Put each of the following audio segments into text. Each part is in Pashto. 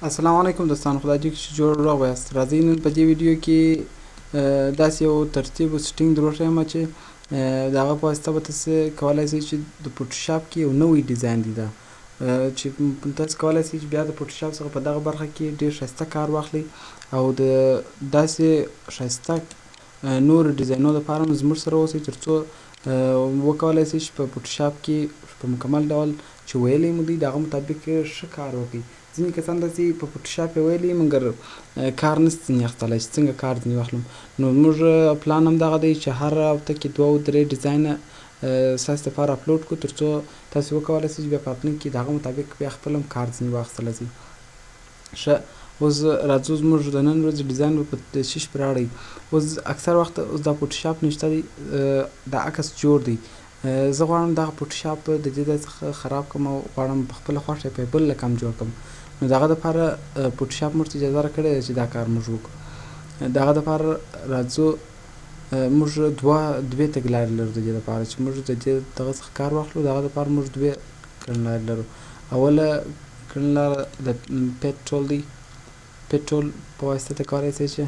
السلام علیکم دوستان، خدای دې چې جوړ روغ یاست. راځئ نن په دې ویډیو کې داسې یو ترتیب او سټینګ دروښیم چې د هغه په واسطه به تاسې کولی شئ چې د فوټوشاپ کې یو نوی ډیزاین دی دا چې تاسې کولی شئ چې بیا د فوټوشاپ څخه په دغه برخه کې ډېر ښایسته کار واخلئ او د داسې ښایسته نورو ډیزاینونو دپاره هم زموږ سره اوسئ تر څو وکولی شئ چې په فوټوشاپ کې په مکمل ډول چې ویلی مو دی د هغه مطابق ښه کار وکړئ. ځینې کسان داسې په فوټوشاپ یې ویلي مګر کار نشي ځینې اخیستلی چې څنګه کار ځینې واخلم. نو موږ پلان هم دغه دی چې هر هفته کې 2 او 3 ډیزاینه ستاسو دپاره اپلوډ کړو تر څو تاسې وکولی شئ چې بیا په راتلونکي کې د هغه مطابق بیا خپل هم کار ځینې واخیستلی شئ. ښه اوس راځو زموږ د نن ورځې ډیزاین به په شیش پورې اړوي. اوس اکثر وخت اوس دا فوټوشاپ نشته دی، دا عکس جوړ دی. زه غواړم دغه فوټوشاپ د دې ځای څخه خراب کړم او غواړم په خپله خوښه یې په بل رقم جوړ کړم. نو د هغه دپاره فوټوشاپ موږ ته اجازه راکړې ده چې دا کار موږ وکړو. د هغه دپاره راځو موږ دوې تګلارې لرو د دې دپاره چې موږ د دې دغه څخه کار واخلو. د هغه دپاره موږ دوې کړنلارې لرو. اوله کړنلاره د پیټ ټول دی. پیټ ټول په واسطه ته کولی شئ چې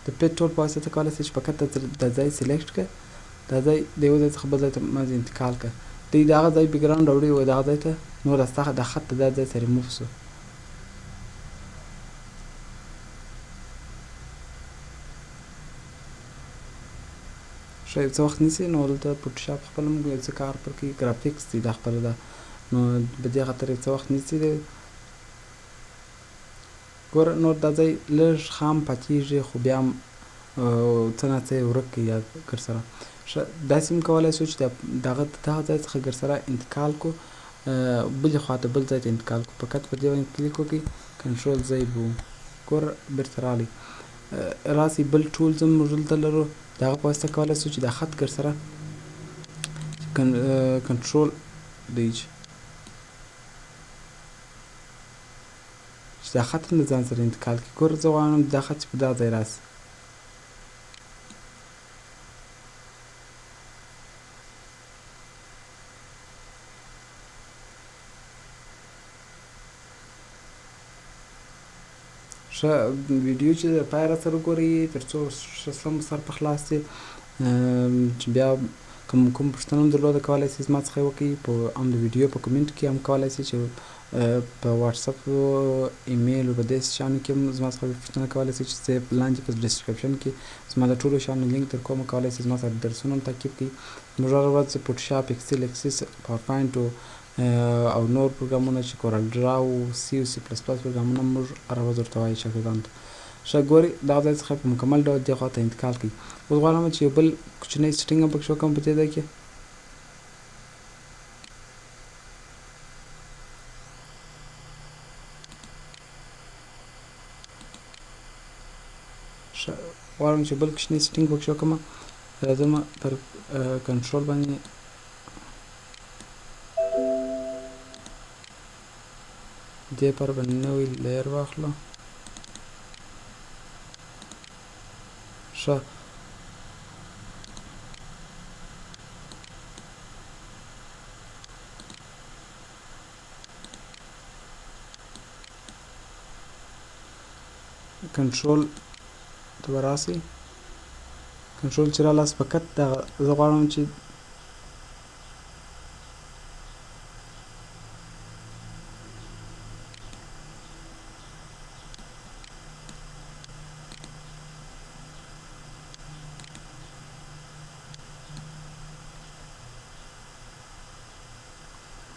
د پیټ ټول په واسطه ته کولی شئ چې فقط دا ځای سلیکټ کړه، دا ځای د یو ځای څخه بل ځای ته مازې انتقال کړه. دی د هغه ځای بیکګراونډ راوړي و دغه ځای ته، نو دا ستا دا خط د دا ځای ته ریموف شو. ښه یو څه وخت نیسي نو دلته فوټوشاپ خپل هم یو څه کار پر کوي. ګرافیکس دی دا خپله ده، نو په دې خاطر یو څه وخت نیسي. ګوره نور دا ځای لږ خام پاتېږي خو بیا هم څه نا څه یې ورک کړي ګر سره. ښه داسې هم کولی شو چې دغه ځای څخه ګر سره انتقال کړو بلې خوا ته بل ځای ته انتقال کړو. فقط په دې باندې کلیک وکړئ، کنټرول زی به ګوره بېرته راغلی. راسئ بل ټولز هم موږ دلته لرو. د هغه په واسطه کولی شو چې دا خط ګر سره کنټرول دی چې دا خط هم د ځان سره انتقال کړي. ګوره زه غواړم دا خط چې په دا ځای راسي. ښه ویډیو چې د پای را سره وګورئ تر څو ښه سم سر په خلاص شي. چې بیا کوم پوښتنه هم درلوده کولی شئ زما څخه یې وکړئ. په هم د ویډیو په کمنټ کې هم کولی شئ چې په واتساپ ایمیل او په داسې شیانو کې هم زما څخه پوښتنه کولی شئ چې زه یې لاندې په ډسکرپشن کې زما د ټولو شیانو لینک درکوم. کولی شئ زما سره درسونه هم تعقیب کړئ. موږ هره ورځ فوټوشاپ، اکسل، اکسس، پاورپاینټ او نور پروګرامونه چې کورل ډرا او سی او سی پلس پلس پروګرامونه موږ هره ورځ ورته وایو شاګردانو ته. ښه ګورئ دغه ځای څخه په مکمل ډول دې خوا ته انتقال کړئ. اوس غواړم چې یو بل کوچنی سټینګ هم پکې وکړم په دې ځای کې. ښه غواړم چې بل کوچنی سټینګ پکې وکړم. راځم پر کنټرول باندې دې پر باندې نوی لیر واخلو. ښه کنټرول ته به راسئ. کنټرول چې رالاست فقط دغه زه غواړم چې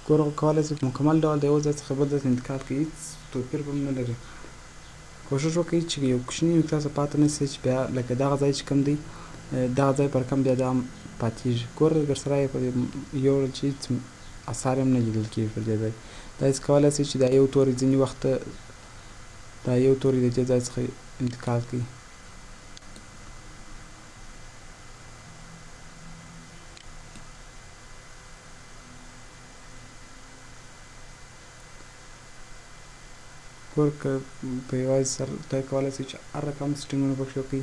ګوره کولی شئ په مکمل ډول د یو ځای څخه بل ځای ته انتقال کړئ. هېڅ توپیر به هم نه لري. کوښښ وکړئ چې یو کوچني نقطه څخه پاتې نه شئ چې بیا لکه دغه ځای چې کوم دی دغه ځای په رقم بیا دا هم پاتېږي. ګوره ګر سره یې په یوړل چې هېڅ اثار هم نه لیدل کېږي پر دې ځای. داسې کولی شئ چې دا یو توری ځینې وخت دا یو توری د دې ځای څخه انتقال کړئ. کور په یوازې سر ته کولی شئ چې هر رقم سټینګونه پکښې وکړئ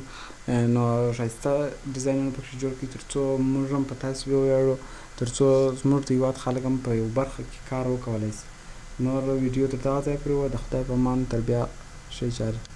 نو ښایسته ډیزاینونه پکښې جوړ کړئ تر څو موږ هم په تاسې وویاړو تر څو زموږ د هېواد خلک هم په یو برخه کې کار وکولی شي. نور ویډیو تر دغه ځایه پورې وه. د خدای په امان تر بیا ښې چارې.